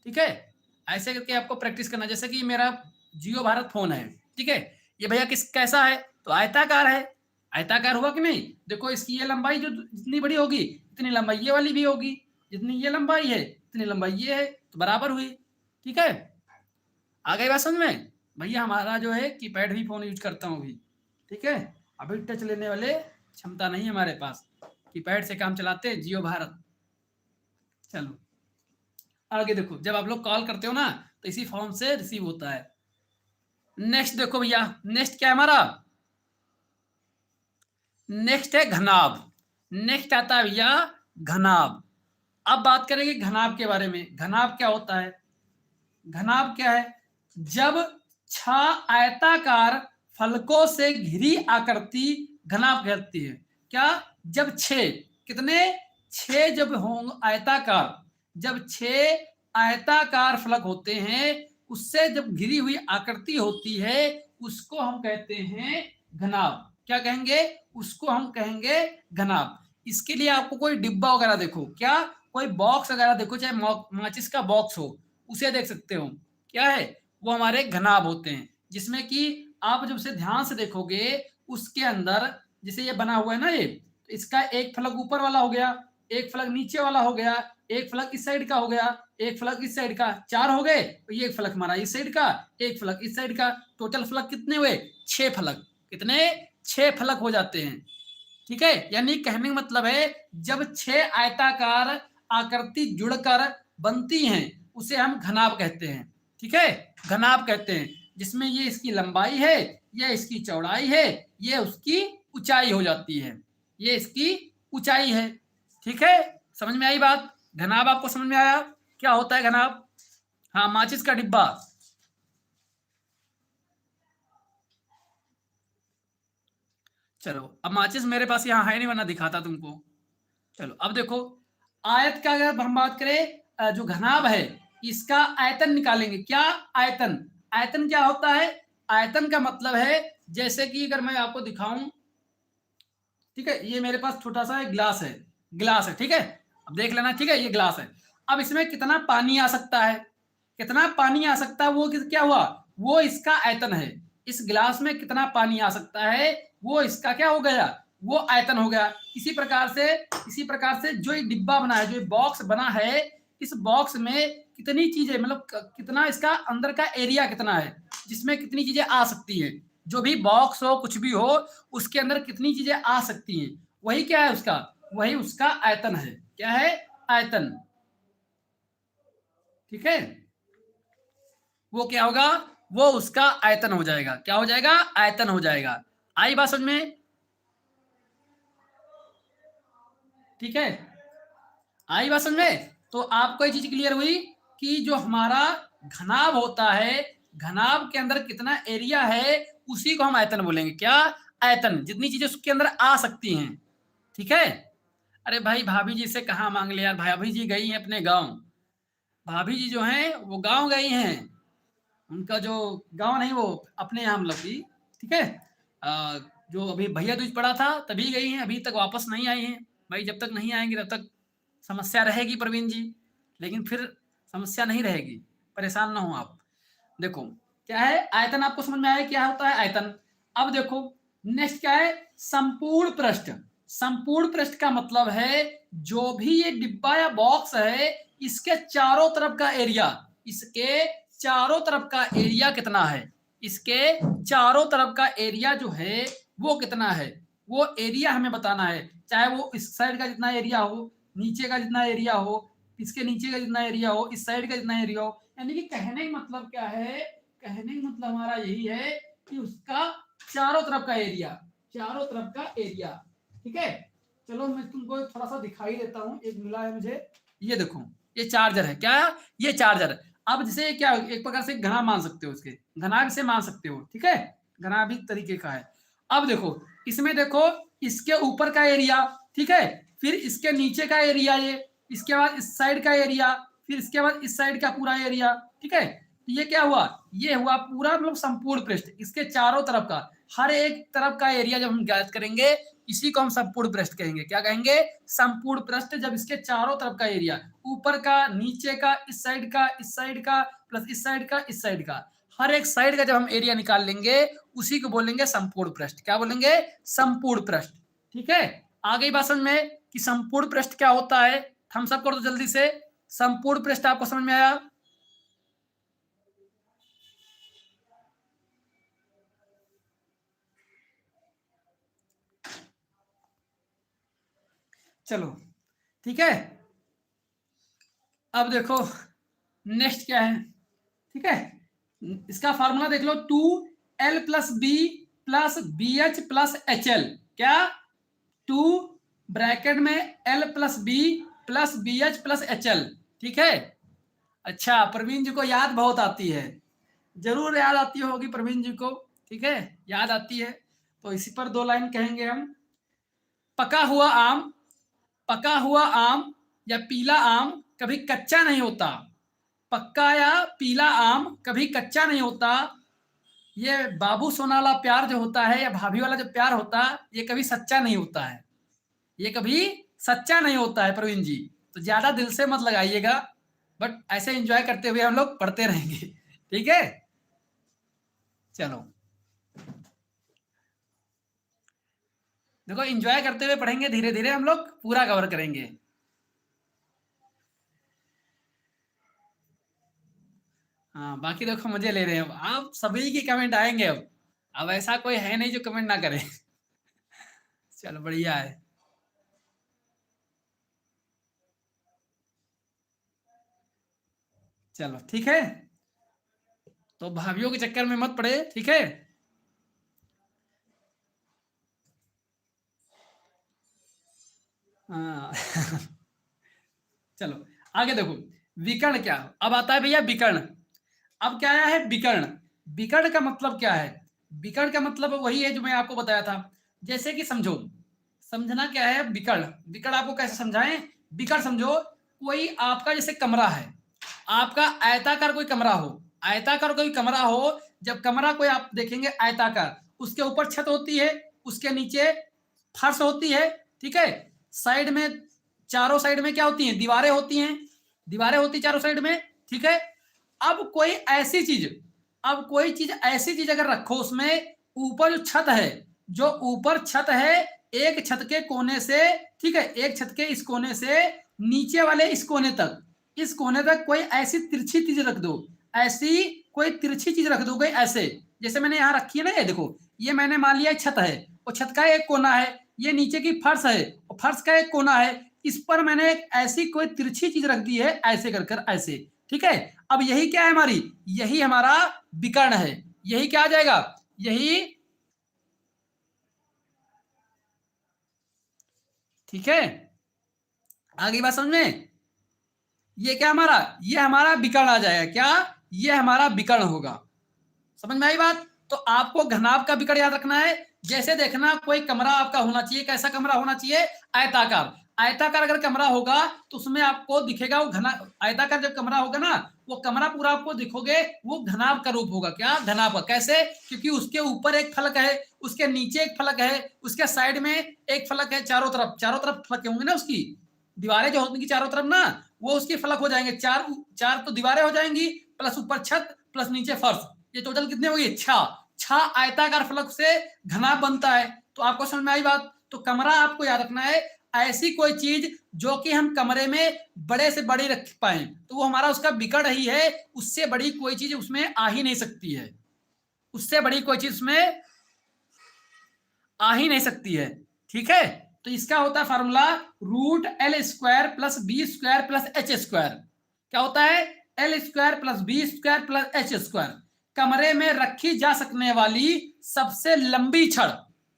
ठीक है, ऐसे करके आपको प्रैक्टिस करना। जैसे कि मेरा जियो भारत फोन है, ठीक है, ये भैया किस कैसा है, तो आयताकार है, आयताकार हुआ कि नहीं। देखो इसकी ये लंबाई जो जितनी बड़ी होगी, इतनी लंबाई ये वाली भी होगी, जितनी ये लंबाई है इतनी लंबाई ये है, तो बराबर हुई। ठीक है, आ गई बात समझ में। भैया हमारा जो है कीपैड भी फोन यूज करता हूँ अभी। ठीक है, अभी टच लेने वाले क्षमता नहीं हमारे पास, कीपैड से काम चलाते हैं, जियो भारत। चलो आगे देखो, जब आप लोग कॉल करते हो ना तो इसी फॉर्म से रिसीव होता है। नेक्स्ट देखो भैया, नेक्स्ट क्या है हमारा, नेक्स्ट है घनाभ। नेक्स्ट आता है भैया घनाभ। अब बात करेंगे घनाभ के बारे में। घनाभ क्या होता है, घनाभ क्या है, जब 6 आयताकार फलकों से घिरी आकृति घनाभ कहती है। क्या, जब 6, कितने, 6 जब होंगे आयताकार, जब 6 आयताकार फलक होते हैं, उससे जब घिरी हुई आकृति होती है, उसको हम कहते हैं घनाभ। क्या कहेंगे, उसको हम कहेंगे घनाभ। इसके लिए आपको कोई डिब्बा वगैरह देखो, क्या कोई बॉक्स वगैरह देखो, चाहे माचिस का बॉक्स हो, उसे देख सकते हो, क्या है, वो हमारे घनाभ होते हैं। जिसमें कि आप जब से ध्यान से देखोगे, उसके अंदर जैसे ये बना हुआ है ना, ये तो इसका एक फलक ऊपर वाला हो गया, एक फलक नीचे वाला हो गया, एक फलक इस साइड का हो गया, एक फलक इस साइड का, 4 हो गए। तो ये एक फलक हमारा इस साइड का, एक फलक इस साइड का, टोटल फलक कितने हुए, 6 फलक। कितने? 6 फलक हो जाते हैं। ठीक है, यानी कहने का मतलब है जब 6 आयताकार आकृति जुड़कर बनती हैं उसे हम घनाभ कहते हैं। ठीक है, घनाभ कहते हैं, जिसमें ये इसकी लंबाई है, ये इसकी चौड़ाई है, ये उसकी ऊंचाई हो जाती है, ये इसकी ऊंचाई है। ठीक है, समझ में आई बात? घनाभ आपको समझ में आया क्या होता है घनाभ? हाँ, माचिस का डिब्बा। चलो, अब माचिस मेरे पास यहाँ है नहीं, वरना दिखाता तुमको। चलो अब देखो, आयत का अगर हम बात करें, जो घनाभ है इसका आयतन निकालेंगे। क्या आयतन? आयतन क्या होता है? आयतन का मतलब है, जैसे कि अगर मैं आपको दिखाऊं, ठीक है, ये मेरे पास छोटा सा एक गिलास है, गिलास है, ठीक है, अब देख लेना, ठीक है, ये गिलास है। अब इसमें कितना पानी आ सकता है? कितना पानी आ सकता है वो क्या हुआ? वो इसका आयतन है। इस गिलास में कितना पानी आ सकता है वो इसका क्या हो गया? वो आयतन हो गया। इसी प्रकार से जो ये डिब्बा बना है, जो बॉक्स बना है, इस बॉक्स में कितनी चीजें, मतलब कितना इसका अंदर का एरिया कितना है, जिसमें कितनी चीजें आ सकती हैं, जो भी बॉक्स हो कुछ भी हो उसके अंदर कितनी चीजें आ सकती हैं, वही क्या है उसका? वही उसका आयतन है। क्या है? आयतन। ठीक है, वो क्या होगा? वो उसका आयतन हो जाएगा। क्या हो जाएगा? आयतन हो जाएगा। आई बात समझ में? ठीक है, आई बात समझ में? तो आपको ये चीज क्लियर हुई कि जो हमारा घनाभ होता है, घनाभ के अंदर कितना एरिया है उसी को हम आयतन बोलेंगे। क्या? आयतन। जितनी चीजें उसके अंदर आ सकती हैं। ठीक है। अरे भाई, भाभी जी से कहाँ मांग ले यार, भाभी जी गई हैं अपने गांव। भाभी जी जो हैं वो गांव गई हैं। उनका जो गांव नहीं, वो अपने यहाँ मतलब की। ठीक है, जो अभी भैया दूज पड़ा था तभी गई हैं, अभी तक वापस नहीं आई हैं। भाई जब तक नहीं आएंगी तब तक समस्या रहेगी प्रवीण जी। लेकिन फिर समस्या नहीं रहेगी, परेशान ना हो आप। देखो क्या है आयतन, आपको समझ में आया क्या होता है आयतन? अब देखो नेक्स्ट क्या है? संपूर्ण पृष्ठ। संपूर्ण पृष्ठ का मतलब है जो भी ये डिब्बा या बॉक्स है, इसके चारों तरफ का एरिया, इसके चारों तरफ का एरिया कितना है, इसके चारों तरफ का एरिया जो है वो कितना है, वो एरिया हमें बताना है। चाहे वो इस साइड का जितना एरिया हो, नीचे का जितना एरिया हो, इसके नीचे का जितना एरिया हो, इस साइड का जितना एरिया हो। यानी कि कहने का मतलब क्या है? कहने का मतलब हमारा यही है कि उसका चारों तरफ का एरिया, चारों तरफ का एरिया। ठीक है, चलो मैं तुमको थोड़ा सा दिखाई देता हूँ, एक मिला है मुझे, ये देखो, ये चार्जर है। क्या? ये चार्जर है। अब जैसे क्या एक प्रकार से घना मान सकते हो, उसके घना से मान सकते हो। ठीक है, घना भी तरीके का है। अब देखो इसमें, देखो इसके ऊपर का एरिया, ठीक है, फिर इसके नीचे का एरिया, ये इसके बाद इस साइड का एरिया, फिर इसके बाद इस साइड का पूरा एरिया। ठीक है, तो ये क्या हुआ? ये हुआ पूरा मतलब संपूर्ण पृष्ठ, इसके चारों तरफ का हर एक तरफ का एरिया जब हम ज्ञात करेंगे, इसी को हम संपूर्ण पृष्ठ कहेंगे। क्या कहेंगे? संपूर्ण पृष्ठ। जब इसके चारों तरफ का एरिया, ऊपर का, नीचे का, इस साइड का, इस साइड का, प्लस इस साइड का, इस साइड का, हर एक साइड का जब हम एरिया निकाल लेंगे उसी को बोलेंगे संपूर्ण पृष्ठ। क्या बोलेंगे? संपूर्ण पृष्ठ। ठीक है, आ गई बात समझ में कि संपूर्ण पृष्ठ क्या होता है? थम्स अप कर दो जल्दी से। संपूर्ण पृष्ठ आपको समझ में आया? चलो ठीक है, अब देखो नेक्स्ट क्या है। ठीक है, इसका फार्मूला देख लो, 2l+b+bh+hl। क्या? 2 ब्रैकेट में l+b+bh+hl। ठीक है, अच्छा प्रवीण जी को याद बहुत आती है, जरूर याद आती होगी प्रवीण जी को। ठीक है, याद आती है, तो इसी पर 2 लाइन कहेंगे हम। पका हुआ आम, पका हुआ आम या पीला आम कभी कच्चा नहीं होता। पक्का या पीला आम कभी कच्चा नहीं होता। ये बाबू सोना वाला प्यार जो होता है, या भाभी वाला जो प्यार होता है, ये कभी सच्चा नहीं होता है। ये कभी सच्चा नहीं होता है प्रवीण जी। तो ज्यादा दिल से मत लगाइएगा, बट ऐसे एंजॉय करते हुए हम लोग पढ़ते रहेंगे। ठीक है, चलो देखो, एंजॉय करते हुए पढ़ेंगे, धीरे धीरे हम लोग पूरा कवर करेंगे। हाँ, बाकी देखो मजे ले रहे हैं अब, आप सभी की कमेंट आएंगे अब। अब ऐसा कोई है नहीं जो कमेंट ना करे। चलो बढ़िया है। चलो ठीक है, तो भाभीियों के चक्कर में मत पड़े, ठीक है। हाँ। चलो आगे देखो, विकर्ण क्या, अब आता है भैया विकर्ण। अब क्या आया है विकर्ण। विकर्ण का मतलब क्या है? विकर्ण का मतलब वही है जो मैं आपको बताया था। जैसे कि समझो, समझना क्या है विकर्ण। विकर्ण आपको कैसे समझाएं? विकर्ण समझो, कोई आपका जैसे कमरा है, आपका आयताकार कोई कमरा हो, आयताकार कोई कमरा हो, जब कमरा कोई आप देखेंगे आयताकार, उसके ऊपर छत होती है, उसके नीचे फर्श होती है, ठीक है। साइड में, चारों साइड में क्या होती हैं? दीवारें होती हैं, दीवारें होती चारों साइड में, ठीक है। अब कोई ऐसी चीज, अब कोई चीज ऐसी चीज अगर रखो उसमें, ऊपर जो छत है, जो ऊपर छत है, एक छत के कोने से, ठीक है, एक छत के इस कोने से नीचे वाले इस कोने तक, इस कोने तक कोई ऐसी तिरछी चीज रख दो, ऐसी कोई तिरछी चीज रख दोगे ऐसे, जैसे मैंने यहाँ रखी है ना, ये देखो, ये मैंने मान लिया छत है, और छत का एक कोना है, ये नीचे की फर्श है, और फर्श का एक कोना है, इस पर मैंने एक ऐसी कोई तिरछी चीज रख दी है, ऐसे कर कर ऐसे, ठीक है। अब यही क्या है हमारी, यही हमारा विकर्ण है। यही क्या आ जाएगा, यही, ठीक है। आगे बात समझ में, ये क्या हमारा, ये हमारा विकर्ण आ जाएगा, क्या, ये हमारा विकर्ण होगा। समझ में आई बात? तो आपको घनाभ का विकर्ण याद रखना है। जैसे देखना, कोई कमरा आपका होना चाहिए, कैसा कमरा होना चाहिए? आयताकार। आयताकार अगर कमरा होगा तो उसमें आपको दिखेगा वो घना, आयताकार जब कमरा होगा ना, वो कमरा पूरा आपको दिखोगे, वो घनाभ का रूप होगा। क्या घनाभ का? कैसे? क्योंकि उसके ऊपर एक फलक है, उसके नीचे एक फलक है, उसके साइड में एक फलक है, चारों तरफ, चारों तरफ फलक होंगे ना उसकी, दीवारें जो होंगी चारों तरफ ना, वो उसके फलक हो जाएंगे, चार चार तो दीवारें हो जाएंगी, प्लस ऊपर छत, प्लस नीचे फर्श, ये टोटल कितने हो गए? छह। छह आयताकार फलक से घना बनता है। तो आपको समझ में आई बात? तो कमरा आपको याद रखना है, ऐसी कोई चीज जो कि हम कमरे में बड़े से बड़ी रख पाए, तो वो हमारा उसका विकर्ण ही है। उससे बड़ी कोई चीज उसमें आ ही नहीं सकती है, उससे बड़ी कोई चीज उसमें आ ही नहीं सकती है, ठीक है। तो इसका होता है formula, root L square plus B square plus H square. क्या होता है? L square plus B square plus H square. कमरे में रखी जा सकने वाली सबसे लंबी छड़।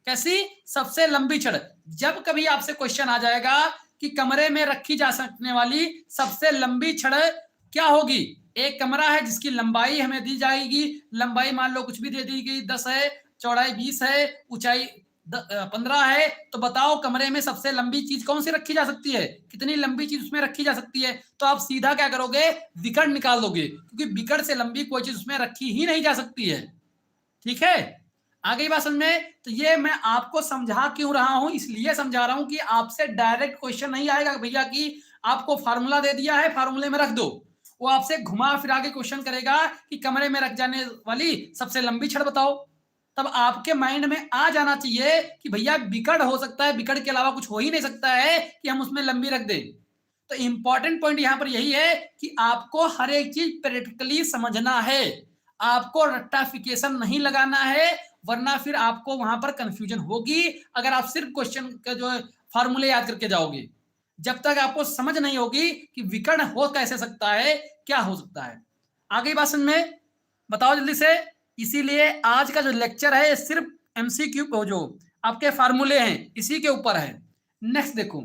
कैसी? सबसे लंबी छड़। जब कभी आपसे क्वेश्चन आ जाएगा कि कमरे में रखी जा सकने वाली सबसे लंबी छड़ क्या होगी, एक कमरा है जिसकी लंबाई हमें दी जाएगी, लंबाई मान लो कुछ भी दे दी गई, 10 है, चौड़ाई 20 है, ऊंचाई 15 है, तो बताओ कमरे में सबसे लंबी चीज कौन सी रखी जा सकती है? कितनी लंबी चीज उसमें रखी जा सकती है? तो आप सीधा क्या करोगे, विकर्ण निकाल दोगे, क्योंकि विकर्ण से लंबी कोई चीज उसमें रखी ही नहीं जा सकती है, ठीक है। आ गई बात समझ में? तो ये मैं आपको समझा क्यों रहा हूं, इसलिए समझा रहा हूं कि आपसे डायरेक्ट क्वेश्चन नहीं आएगा भैया कि आपको फार्मूला दे दिया है, फार्मूले में रख दो। वो आपसे घुमा फिरा के क्वेश्चन करेगा कि कमरे में रख जाने वाली सबसे लंबी छड़ बताओ। तब आपके माइंड में आ जाना चाहिए कि भैया विकर्ण हो सकता है, विकर्ण के अलावा कुछ हो ही नहीं सकता है कि हम उसमें लंबी रख दें। तो इंपॉर्टेंट पॉइंट यहां पर यही है कि आपको हर एक चीज प्रैक्टिकली समझना है, आपको रट्टाफिकेशन नहीं लगाना है, वरना फिर आपको वहां पर कंफ्यूजन होगी अगर आप सिर्फ क्वेश्चन का जो फार्मूले याद करके जाओगे। जब तक आपको समझ नहीं होगी कि विकर्ण हो कैसे सकता है, क्या हो सकता है। आगे बात समझ में, बताओ जल्दी से। इसीलिए आज का जो लेक्चर है सिर्फ एमसीक्यू जो आपके फार्मूले हैं इसी के ऊपर है। नेक्स्ट देखो,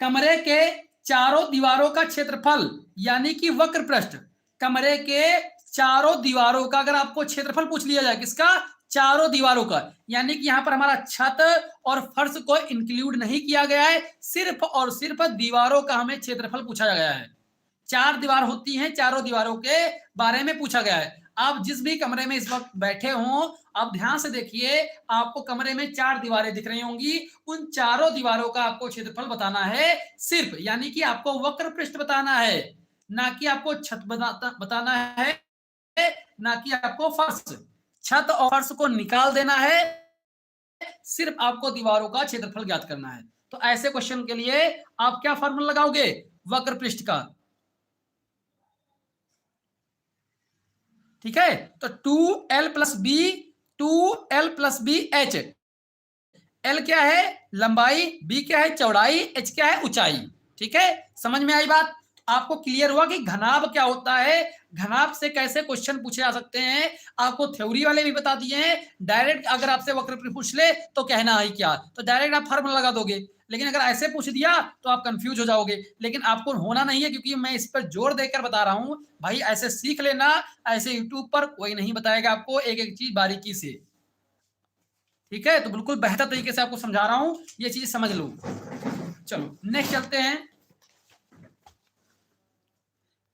कमरे के चारों दीवारों का क्षेत्रफल, यानी कि वक्र पृष्ठ, कमरे के चारों दीवारों का अगर आपको क्षेत्रफल पूछ लिया जाए, किसका? चारों दीवारों का, यानी कि यहां पर हमारा छत और फर्श को इंक्लूड नहीं किया गया है, सिर्फ और सिर्फ दीवारों का हमें क्षेत्रफल पूछा गया है। चार दीवार होती हैं, चारों दीवारों के बारे में पूछा गया है। आप जिस भी कमरे में इस वक्त बैठे हों, आप ध्यान से देखिए, आपको कमरे में चार दीवारें दिख रही होंगी, उन चारों दीवारों का आपको क्षेत्रफल बताना है सिर्फ, यानी कि आपको वक्र पृष्ठ बताना है, ना कि आपको छत बताना है, ना कि आपको फर्श। छत और फर्श को निकाल देना है, सिर्फ आपको दीवारों का क्षेत्रफल ज्ञात करना है। तो ऐसे क्वेश्चन के लिए आप क्या फॉर्मूला लगाओगे? वक्र पृष्ठ का, ठीक है। तो 2l plus B 2l+b/h। L क्या है? लंबाई, बी क्या है? चौड़ाई, एच क्या है? ऊंचाई। ठीक है, समझ में आई बात? आपको क्लियर हुआ कि घनाभ क्या होता है, घनाभ से कैसे क्वेश्चन पूछे जा सकते हैं। आपको थ्योरी वाले भी बता दिए हैं। डायरेक्ट अगर आपसे वक्र पूछ ले तो कहना है क्या, तो डायरेक्ट आप फार्मूला लगा दोगे। लेकिन अगर ऐसे पूछ दिया तो आप कंफ्यूज हो जाओगे। लेकिन आपको होना नहीं है, क्योंकि मैं इस पर जोर देकर बता रहा हूं भाई, ऐसे सीख लेना। ऐसे यूट्यूब पर कोई नहीं बताएगा आपको एक एक चीज बारीकी से। ठीक है, तो बिल्कुल बेहतर तरीके से आपको समझा रहा हूं, ये चीज समझ लो। चलो नेक्स्ट चलते हैं।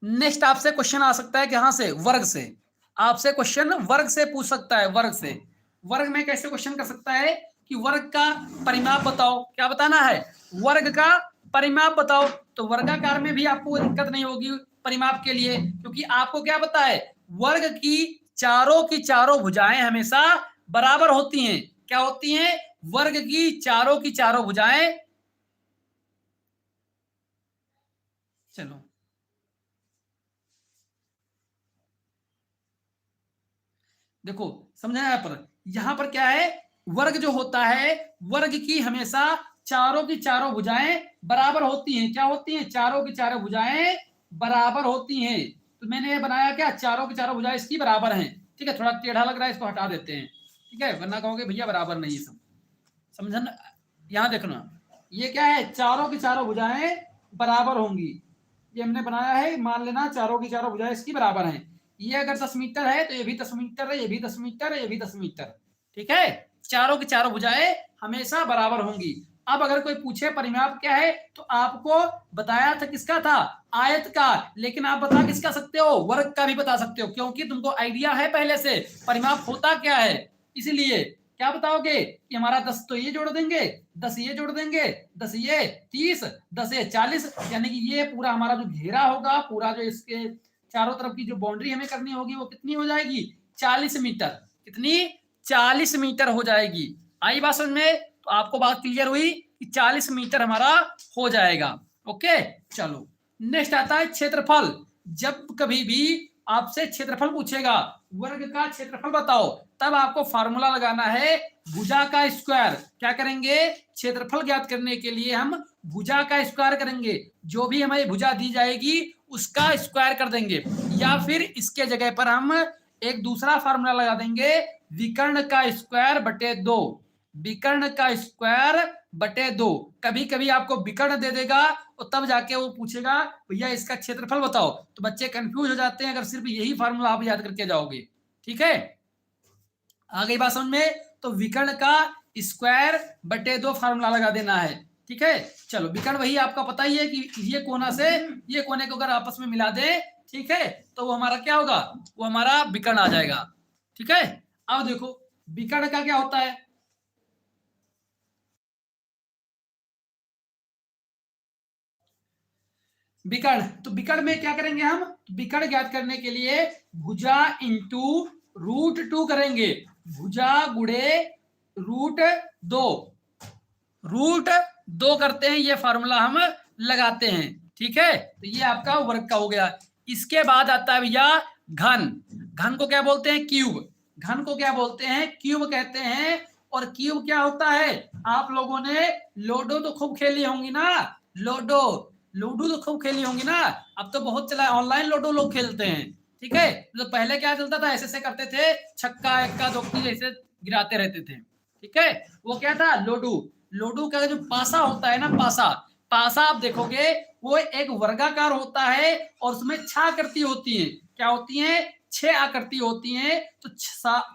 नेक्स्ट आपसे क्वेश्चन आ सकता है कि कहां से? वर्ग से। आपसे क्वेश्चन वर्ग से पूछ सकता है, वर्ग से। वर्ग में कैसे क्वेश्चन कर सकता है कि वर्ग का परिमाप बताओ। क्या बताना है? वर्ग का परिमाप बताओ। तो वर्गाकार में भी आपको दिक्कत नहीं होगी परिमाप के लिए, क्योंकि आपको क्या पता है, वर्ग की चारों भुजाएं हमेशा बराबर होती हैं। क्या होती हैं? वर्ग की चारों भुजाएं। चलो देखो, समझा यहां पर क्या है, वर्ग जो होता है, वर्ग की हमेशा चारों की चारों भुजाएं बराबर होती हैं। क्या होती हैं? चारों की चारों भुजाएं बराबर होती हैं। तो मैंने ये बनाया क्या, चारों की चारों भुजाएं इसकी बराबर हैं। ठीक है, थोड़ा टेढ़ा लग रहा है, इसको हटा देते हैं। ठीक है, वरना कहोगे भैया बराबर नहीं है सब। समझन, यहां देखना, ये क्या है, चारों की चारों भुजाएं बराबर होंगी। ये हमने बनाया है, मान लेना चारों की चारों भुजाएं इसकी बराबर हैं। ये अगर 10 मीटर है तो ये भी 10 मीटर है, ये भी 10 मीटर है, ये भी 10 मीटर। ठीक है, चारों की चारों भुजाएं हमेशा बराबर होंगी। अब अगर कोई पूछे परिमाप क्या है, तो आपको बताया था किसका था, आयत का। लेकिन आप बता किसका सकते हो, वर्ग का भी बता सकते हो, क्योंकि तुमको आइडिया है पहले से परिमाप होता क्या है। इसलिए क्या बताओगे कि हमारा 10 तो ये जोड़ देंगे, 10 ये जोड़ देंगे, 10 ये 30, 10 ये 40, यानी कि ये पूरा हमारा जो घेरा होगा, पूरा जो इसके चारों तरफ की जो बाउंड्री हमें करनी होगी वो कितनी हो जाएगी, 40 मीटर। कितनी? 40 मीटर हो जाएगी। आई बात समझ में? तो आपको बात क्लियर हुई कि 40 मीटर हमारा हो जाएगा। ओके, चलो नेक्स्ट आता है क्षेत्रफल। जब कभी भी आपसे क्षेत्रफल पूछेगा, वर्ग का क्षेत्रफल बताओ, तब आपको फार्मूला लगाना है भुजा का स्क्वायर। क्या करेंगे? क्षेत्रफल ज्ञात करने के लिए हम भुजा का स्क्वायर करेंगे। जो भी हमें भुजा दी जाएगी उसका स्क्वायर कर देंगे, या फिर इसके जगह पर हम एक दूसरा फार्मूला लगा देंगे, विकर्ण का स्क्वायर बटे 2। विकर्ण का स्क्वायर बटे 2। कभी कभी आपको विकर्ण दे देगा और तब जाके वो पूछेगा भैया इसका क्षेत्रफल बताओ, तो बच्चे कंफ्यूज हो जाते हैं अगर सिर्फ यही फार्मूला आप याद करके जाओगे। ठीक है, आ गई बात समझ में? तो विकर्ण का स्क्वायर बटे 2 फार्मूला लगा देना है। ठीक है, चलो विकर्ण वही आपका पता ही है कि ये कोना से ये कोने को अगर आपस में मिला दे, ठीक है, तो वो हमारा क्या होगा, वो हमारा विकर्ण आ जाएगा। ठीक है, अब देखो विकर्ण का क्या होता है। विकर्ण, तो विकर्ण में क्या करेंगे हम, विकर्ण ज्ञात करने के लिए भुजा इंटू √2 करेंगे। भुजा गुणे √2, √2 करते हैं, ये फार्मूला हम लगाते हैं। ठीक है, तो ये आपका वर्ग का हो गया। इसके बाद आता है भैया घन। घन को क्या बोलते हैं? क्यूब। घन को क्या बोलते हैं? क्यूब कहते हैं। और क्यूब क्या होता है? आप लोगों ने लूडो तो खूब खेली होंगी ना, लूडो, लूडो तो खूब खेली होंगी ना। अब तो बहुत चला, ऑनलाइन लूडो लोग खेलते हैं। ठीक है, तो पहले क्या चलता था, ऐसे ऐसे करते थे, छक्का एक्का दोक्की जैसे गिराते रहते थे। ठीक है, वो क्या था, लूडो। लूडो का जो पासा होता है ना, पासा, पासा आप देखोगे वो एक वर्गाकार होता है और उसमें 6 आकृति होती है। क्या होती है? 6 आकृति होती है। तो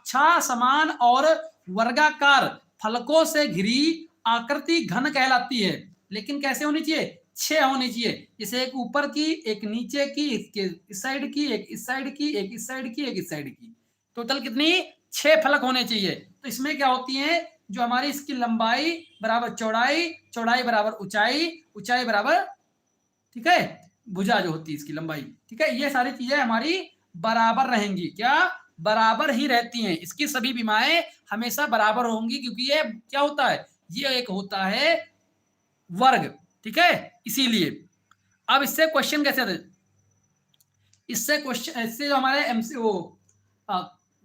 6 समान और वर्गाकार फलकों से घिरी आकृति घन कहलाती है। लेकिन कैसे होनी चाहिए? 6 होनी चाहिए। जैसे एक ऊपर की, एक नीचे की, इसके इस साइड की, एक इस साइड की, एक इस साइड की, एक इस साइड की। टोटल कितनी? 6 फलक होने चाहिए। तो इसमें क्या होती है, जो हमारी इसकी लंबाई बराबर चौड़ाई, चौड़ाई बराबर ऊंचाई, ऊंचाई बराबर, ठीक है, भुजा जो होती है इसकी लंबाई। ठीक है, ये सारी चीजें हमारी बराबर रहेंगी। क्या? बराबर ही रहती हैं। इसकी सभी विमाएं हमेशा बराबर होंगी, क्योंकि ये क्या होता है, ये एक होता है वर्ग। ठीक है, इसीलिए अब इससे क्वेश्चन कैसे, इससे क्वेश्चन, इससे जो हमारे एमसी वो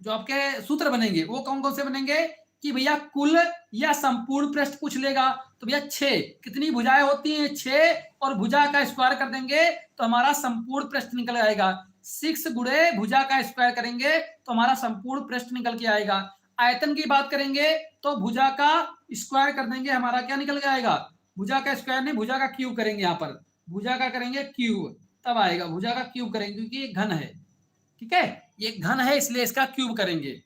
जो आपके सूत्र बनेंगे वो कौन कौन से बनेंगे कि भैया कुल या संपूर्ण पृष्ठ पूछ लेगा तो भैया 6 कितनी भुजाएं होती हैं 6 और भुजा का स्क्वायर कर देंगे तो हमारा संपूर्ण पृष्ठ निकल आएगा 6 गुणे भुजा का स्क्वायर करेंगे तो हमारा संपूर्ण पृष्ठ निकल के आएगा। आयतन की बात करेंगे तो भुजा का स्क्वायर कर देंगे हमारा क्या निकल के आएगा भुजा का स्क्वायर नहीं भुजा का क्यूब करेंगे यहाँ पर भुजा का करेंगे क्यूब तब आएगा भुजा का क्यूब करेंगे क्योंकि ये घन है ठीक है ये घन है इसलिए इसका क्यूब करेंगे।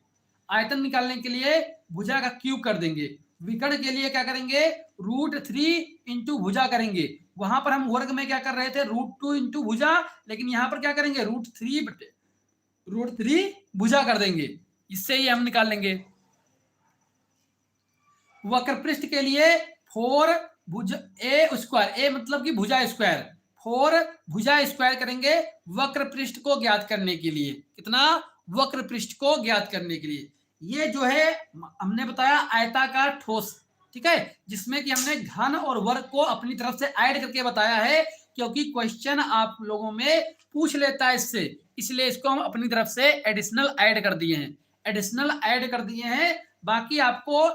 आयतन निकालने के लिए भुजा का क्यूब कर देंगे। विकर्ण के लिए क्या करेंगे √3 इंटू भुजा करेंगे। वहां पर हम वर्ग में क्या कर रहे थे √2 इंटू भुजा लेकिन यहां पर क्या करेंगे √3 भुजा कर देंगे इससे ही हम निकाल लेंगे। वक्र पृष्ठ के लिए 4 भुजा ए स्क्वायर ए मतलब कि भुजा स्क्वायर 4 भुजा स्क्वायर करेंगे वक्र पृष्ठ को ज्ञात करने के लिए। कितना वक्र पृष्ठ को ज्ञात करने के लिए। ये जो है हमने बताया आयताकार ठोस ठीक है जिसमें कि हमने घन और वर्ग को अपनी तरफ से ऐड करके बताया है क्योंकि क्वेश्चन आप लोगों में पूछ लेता है इससे इसलिए इसको हम अपनी तरफ से एडिशनल ऐड कर दिए हैं एडिशनल ऐड कर दिए हैं। बाकी आपको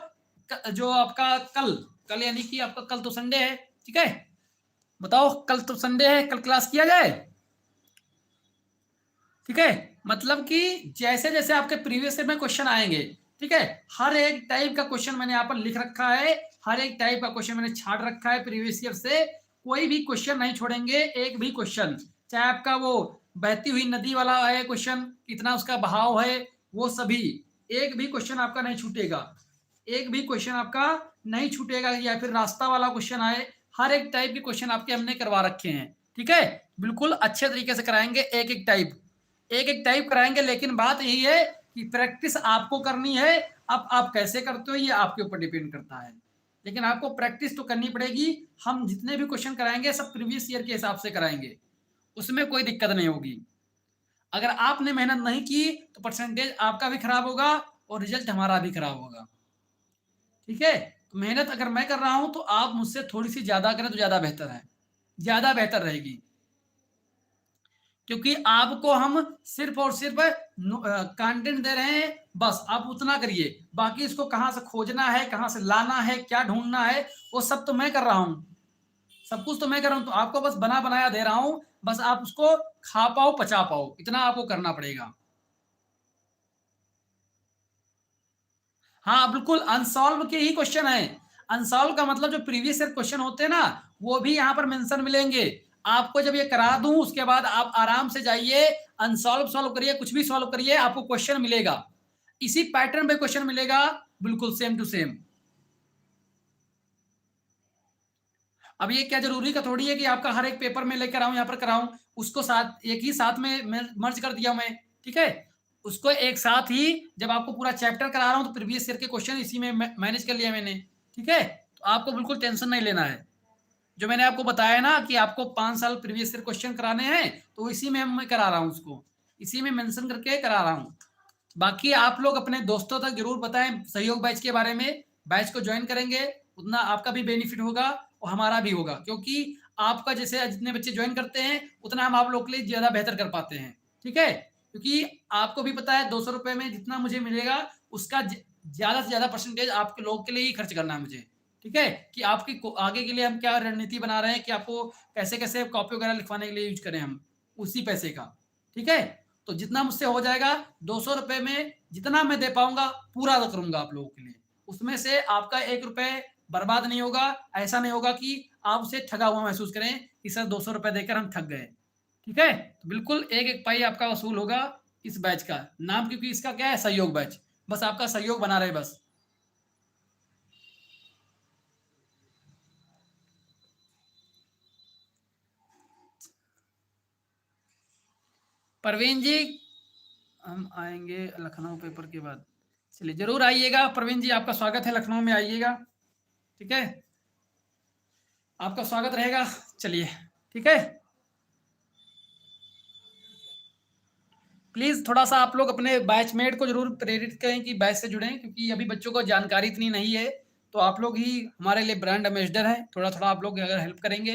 जो आपका कल यानी कि आपका कल तो संडे है ठीक है बताओ कल तो संडे है कल क्लास किया जाए ठीक है मतलब कि जैसे जैसे आपके प्रीवियस ईयर में क्वेश्चन आएंगे ठीक है हर एक टाइप का क्वेश्चन मैंने यहाँ पर लिख रखा है हर एक टाइप का क्वेश्चन मैंने छाट रखा है प्रीवियस ईयर से कोई भी क्वेश्चन नहीं छोड़ेंगे एक भी क्वेश्चन चाहे आपका वो बहती हुई नदी वाला है क्वेश्चन कितना उसका बहाव है वो सभी एक भी क्वेश्चन आपका नहीं छूटेगा एक भी क्वेश्चन आपका नहीं छूटेगा या फिर रास्ता वाला क्वेश्चन आए हर एक टाइप के क्वेश्चन आपके हमने करवा रखे हैं ठीक है बिल्कुल अच्छे तरीके से कराएंगे एक एक टाइप कराएंगे लेकिन बात यही है कि प्रैक्टिस आपको करनी है। अब आप कैसे करते हो ये आपके ऊपर डिपेंड करता है लेकिन आपको प्रैक्टिस तो करनी पड़ेगी। हम जितने भी क्वेश्चन कराएंगे सब प्रीवियस ईयर के हिसाब से कराएंगे उसमें कोई दिक्कत नहीं होगी। अगर आपने मेहनत नहीं की तो परसेंटेज आपका भी खराब होगा और रिजल्ट हमारा भी खराब होगा ठीक है। तो मेहनत अगर मैं कर रहा हूं तो आप मुझसे थोड़ी सी ज्यादा करें तो ज्यादा बेहतर है ज्यादा बेहतर रहेगी क्योंकि आपको हम सिर्फ और सिर्फ कंटेंट दे रहे हैं बस आप उतना करिए बाकी इसको कहां से खोजना है कहां से लाना है क्या ढूंढना है वो सब तो मैं कर रहा हूं सब कुछ तो मैं कर रहा हूं तो आपको बस बना बनाया दे रहा हूं बस आप उसको खा पाओ पचा पाओ इतना आपको करना पड़ेगा। हाँ बिल्कुल अनसॉल्व के ही क्वेश्चन है अनसॉल्व का मतलब जो प्रीवियस ईयर क्वेश्चन होते हैं ना वो भी यहाँ पर मेंशन मिलेंगे आपको जब ये करा दूं उसके बाद आप आराम से जाइए अनसॉल्व सॉल्व करिए कुछ भी सॉल्व करिए आपको क्वेश्चन मिलेगा इसी पैटर्न पे क्वेश्चन मिलेगा बिल्कुल सेम टू सेम। अब ये क्या जरूरी का थोड़ी है कि आपका हर एक पेपर में लेकर आऊं यहाँ पर कराऊं उसको साथ एक ही साथ में मर्ज कर दिया मैं ठीक है उसको एक साथ ही जब आपको पूरा चैप्टर करा रहा हूं तो प्रीवियस ईयर के क्वेश्चन इसी में मैनेज कर लिया मैंने ठीक है। तो आपको बिल्कुल टेंशन नहीं लेना है जो मैंने आपको बताया ना कि आपको 5 साल प्रीवियस ईयर क्वेश्चन कराने हैं तो इसी में मैं करा रहा हूँ उसको इसी में मेंशन करके करा रहा हूँ। बाकी आप लोग अपने दोस्तों तक जरूर बताएं सहयोग बैच के बारे में बैच को ज्वाइन करेंगे उतना आपका भी बेनिफिट होगा और हमारा भी होगा क्योंकि आपका जैसे जितने बच्चे ज्वाइन करते हैं उतना हम आप लोग के लिए ज्यादा बेहतर कर पाते हैं ठीक है क्योंकि आपको भी पता है 200 रुपए में जितना मुझे मिलेगा उसका ज्यादा से ज्यादा परसेंटेज आपके लोग के लिए ही खर्च करना है मुझे ठीक है कि आपकी आगे के लिए हम क्या रणनीति बना रहे हैं कि आपको कैसे कैसे कॉपी वगैरह लिखवाने के लिए यूज करें हम उसी पैसे का ठीक है। तो जितना मुझसे हो जाएगा 200 रुपए में जितना मैं दे पाऊंगा पूरा करूंगा आप लोगों के लिए उसमें से आपका 1 रुपए बर्बाद नहीं होगा। ऐसा नहीं होगा कि आप उसे ठगा हुआ महसूस करें कि सर 200 रुपए देकर हम ठग गए ठीक है। तो बिल्कुल एक एक पाई आपका वसूल होगा इस बैच का नाम क्योंकि इसका क्या है सहयोग बैच बस आपका सहयोग बना रहे बस। परवीन जी हम आएंगे लखनऊ पेपर के बाद चलिए जरूर आइएगा प्रवीण जी आपका स्वागत है लखनऊ में आइएगा ठीक है आपका स्वागत रहेगा चलिए ठीक है। प्लीज थोड़ा सा आप लोग अपने बैचमेट को जरूर प्रेरित करें कि बैच से जुड़ें क्योंकि अभी बच्चों को जानकारी इतनी नहीं है तो आप लोग ही हमारे लिए ब्रांड एम्बेसडर हैं थोड़ा थोड़ा आप लोग अगर हेल्प करेंगे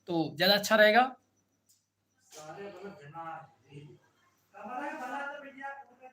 तो ज़्यादा अच्छा रहेगा।